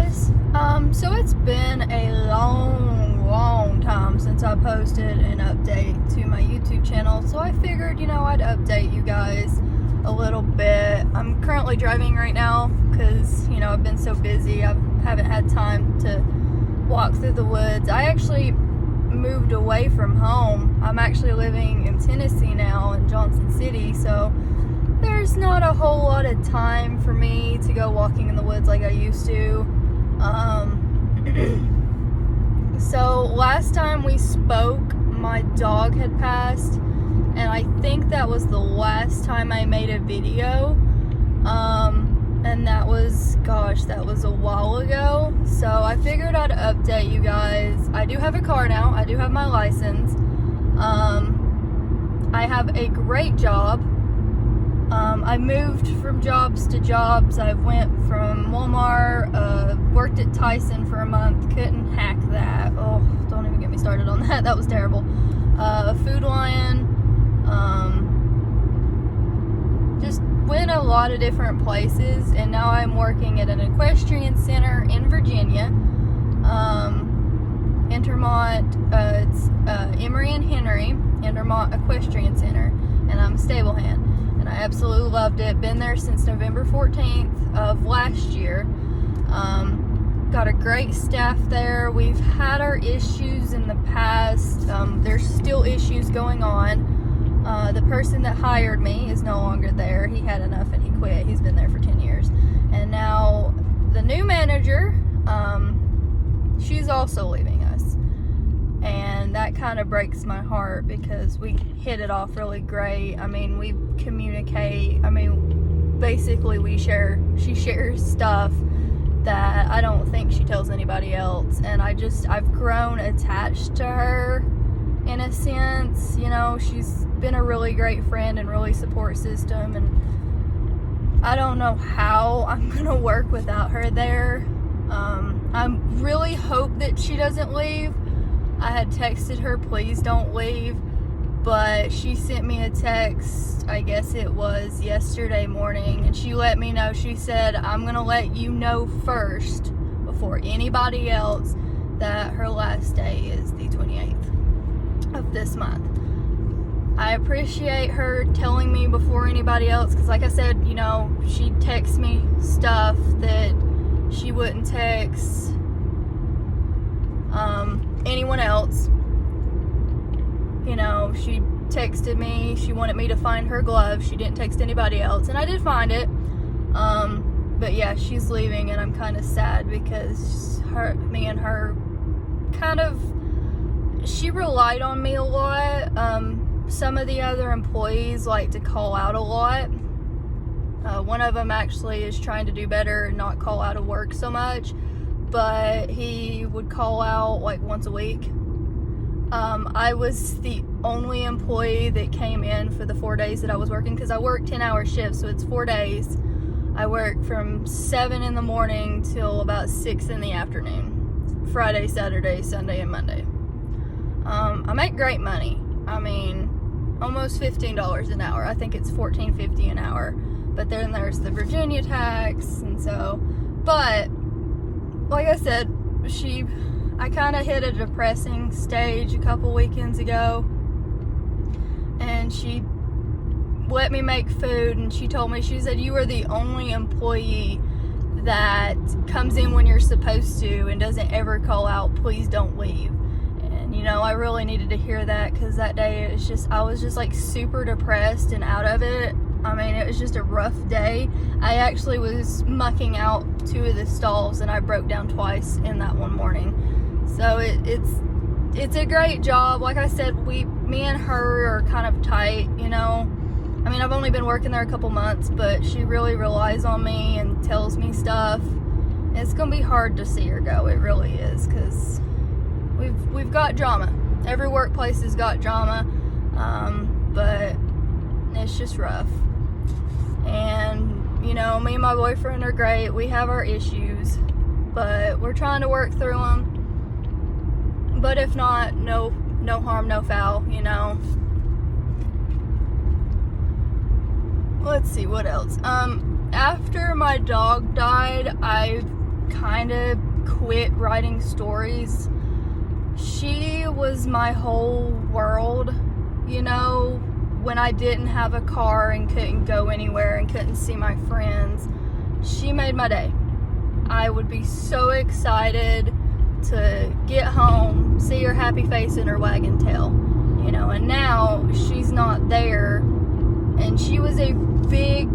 guys. So it's been a long time since I posted an update to my YouTube channel, so I figured, I'd update you guys a little bit. I'm currently driving right now because, I've been so busy. I haven't had time to walk through the woods. I actually moved away from home. I'm actually living in Tennessee now, in Johnson City, so there's not a whole lot of time for me to go walking in the woods like I used to. So last time we spoke, my dog had passed, and I think that was the last time I made a video. And that was a while ago. So I figured I'd update you guys. I do have a car now. I do have my license. I have a great job. I moved from jobs to jobs. I went from Walmart, worked at Tyson for a month, couldn't hack that. Oh, don't even get me started on that. That was terrible. Food Lion, just went a lot of different places, and now I'm working at an equestrian center in Virginia. Intermont, it's Emery and Henry, Intermont Equestrian Center, and I'm a stable hand. I absolutely loved it. Been there since November 14th of last year. Got a great staff there. We've had our issues in the past. There's still issues going on. The person that hired me is no longer there. He had enough and he quit. He's been there for 10 years. And now the new manager, she's also leaving us. And that kind of breaks my heart because we hit it off really great. I mean, we communicate. I mean, basically she shares stuff that I don't think she tells anybody else. And I've grown attached to her in a sense. She's been a really great friend and really support system. And I don't know how I'm going to work without her there. I really hope that she doesn't leave. I had texted her, please don't leave, but she sent me a text, I guess it was yesterday morning, and she let me know. She said, I'm going to let you know first, before anybody else, that her last day is the 28th of this month. I appreciate her telling me before anybody else, because like I said, she texts me stuff that she wouldn't text anyone else. She texted me, she wanted me to find her glove. She didn't text anybody else, and I did find it. But yeah, she's leaving, and I'm kind of sad because me and her she relied on me a lot. Some of the other employees like to call out a lot. One of them actually is trying to do better and not call out of work so much, but he would call out like once a week. I was the only employee that came in for the 4 days that I was working, because I work 10-hour shifts, so it's 4 days. I work from 7 in the morning till about 6 in the afternoon, Friday, Saturday, Sunday, and Monday. I make great money. I mean, almost $15 an hour. I think it's $14.50 an hour, but then there's the Virginia tax, and so, but like I said, I kind of hit a depressing stage a couple weekends ago, and she let me make food, and she told me, she said, you are the only employee that comes in when you're supposed to and doesn't ever call out, please don't leave. And I really needed to hear that, because that day I was just like super depressed and out of it. I mean, it was just a rough day. I actually was mucking out 2 of the stalls, and I broke down twice in that one morning. So it's a great job. Like I said, me and her are kind of tight, I mean, I've only been working there a couple months, but she really relies on me and tells me stuff. It's gonna be hard to see her go. It really is, because we've got drama. Every workplace has got drama, but it's just rough. And me and my boyfriend are great. We have our issues, but we're trying to work through them. But if not, no harm, no foul. Let's see what else. After my dog died, I kind of quit writing stories. She was my whole world, you know, when I didn't have a car and couldn't go anywhere and couldn't see my friends. She made my day. I would be so excited to get home, see her happy face and her wagging tail, you know, and now she's not there, and she was a big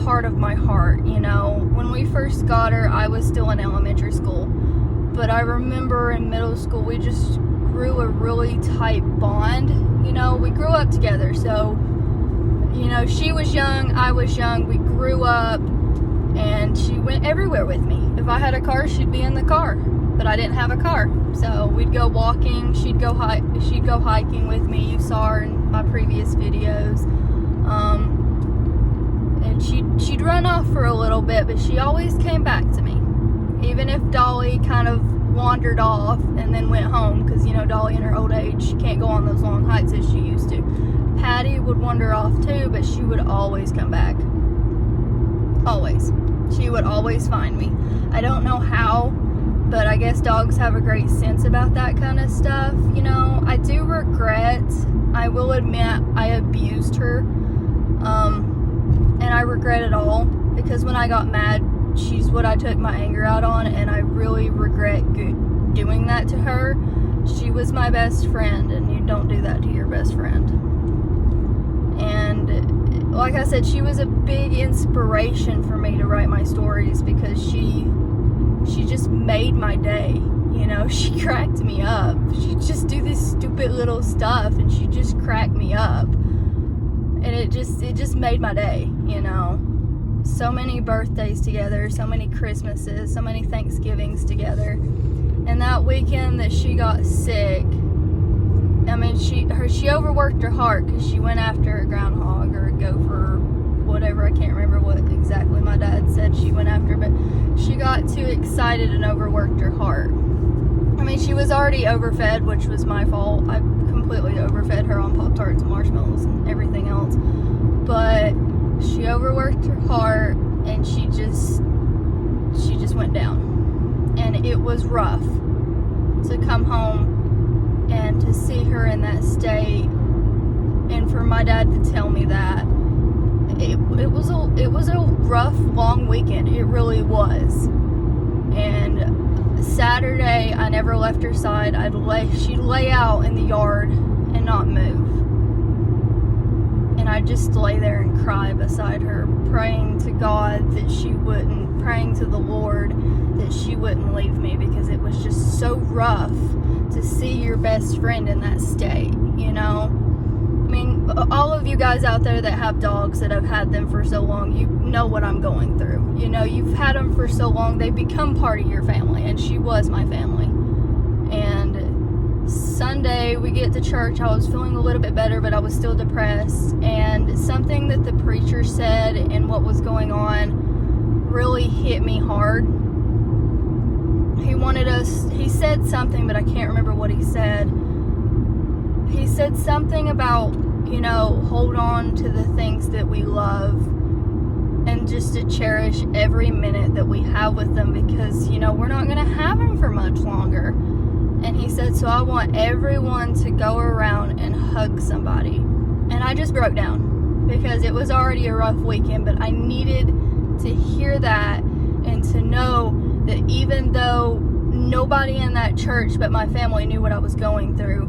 part of my heart, you know. When we first got her, I was still in elementary school, but I remember in middle school, we just grew a really tight bond, you know. We grew up together, so, you know, she was young, I was young, we grew up, and she went everywhere with me. If I had a car, she'd be in the car, but I didn't have a car, so we'd go walking, she'd go hiking with me. You saw her in my previous videos, and she'd run off for a little bit, but she always came back to me, even if Dolly kind of wandered off and then went home, because, you know, Dolly in her old age, she can't go on those long hikes as she used to. Patty would wander off too, but she would always come back. Always. She would always find me. I don't know how, but I guess dogs have a great sense about that kind of stuff, you know. I do regret, I will admit, I abused her, and I regret it all, because when I got mad, she's what I took my anger out on, and I really regret doing that to her. She was my best friend, and you don't do that to your best friend. And like I said, she was a big inspiration for me to write my stories, because she just made my day, you know. She cracked me up. She'd just do this stupid little stuff, and she just cracked me up, and it just made my day, you know. So many birthdays together, so many Christmases, so many Thanksgivings together. And that weekend that she got sick, I mean, she overworked her heart, because she went after a groundhog or a gopher, whatever. I can't remember what exactly my dad said she went after, but she got too excited and overworked her heart. I mean, she was already overfed, which was my fault. I completely overfed her on Pop-Tarts and marshmallows and everything else. But she overworked her heart, and she just went down. And it was rough to come home and to see her in that state, and for my dad to tell me that. It was a rough, long weekend. It really was. And Saturday, I never left her side. She'd lay out in the yard and not move. And I'd just lay there and cry beside her, praying to God that she wouldn't, praying to the Lord that she wouldn't leave me, because it was just so rough to see your best friend in that state, you know. I mean, all of you guys out there that have dogs, that have had them for so long, you know what I'm going through. You know, you've had them for so long, they become part of your family, and she was my family. And Sunday, we get to church, I was feeling a little bit better, but I was still depressed, and something that the preacher said and what was going on really hit me hard. He said something, but I can't remember what he said. He said something about, you know, hold on to the things that we love, and just to cherish every minute that we have with them, because, you know, we're not going to have them for much longer. And he said, so I want everyone to go around and hug somebody. And I just broke down, because it was already a rough weekend, but I needed to hear that, and to know that even though nobody in that church but my family knew what I was going through,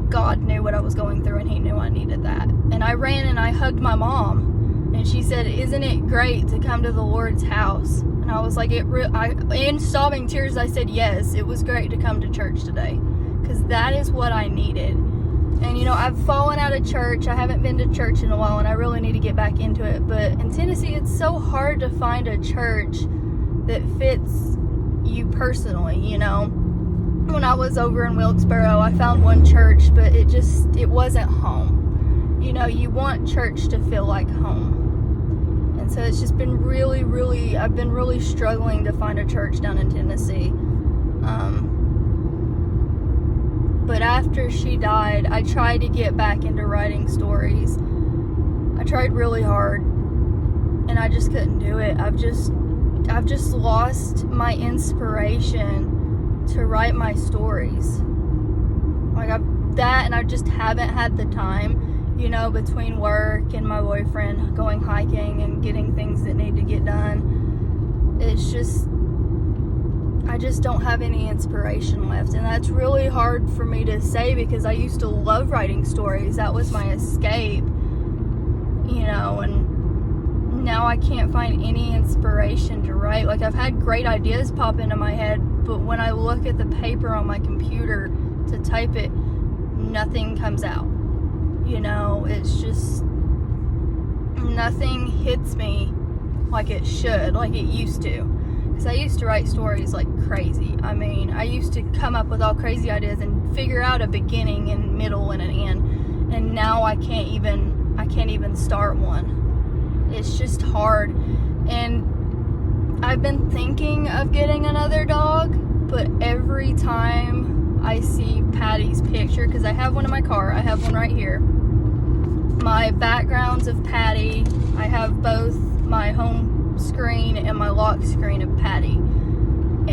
God knew what I was going through, and he knew I needed that. And I ran and I hugged my mom, and she said, isn't it great to come to the Lord's house? And I was like, in sobbing tears, I said, yes, it was great to come to church today, because that is what I needed. And, you know, I've fallen out of church. I haven't been to church in a while, and I really need to get back into it. But in Tennessee, it's so hard to find a church that fits you personally, you know. When I was over in Wilkesboro, I found one church, but it wasn't home. You know, you want church to feel like home. And so it's just been I've been really struggling to find a church down in Tennessee. But after she died, I tried to get back into writing stories. I tried really hard, and I just couldn't do it. I've just lost my inspiration to write my stories. Like I just haven't had the time, you know, between work and my boyfriend, going hiking and getting things that need to get done. It's just, I just don't have any inspiration left. And that's really hard for me to say because I used to love writing stories. That was my escape, you know, and now I can't find any inspiration to write. Like, I've had great ideas pop into my head, but when I look at the paper on my computer to type it, nothing comes out. You know, it's just, nothing hits me like it should, like it used to. Because I used to write stories like crazy. I mean, I used to come up with all crazy ideas and figure out a beginning and middle and an end. And now I can't even start one. It's just hard. And I've been thinking of getting another dog, but every time I see Patty's picture, because I have one in my car, I have one right here. My backgrounds of Patty, I have both my home screen and my lock screen of Patty.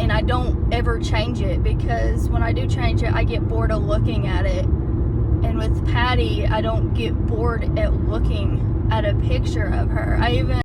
And I don't ever change it because when I do change it, I get bored of looking at it. And with Patty, I don't get bored at looking at a picture of her. I even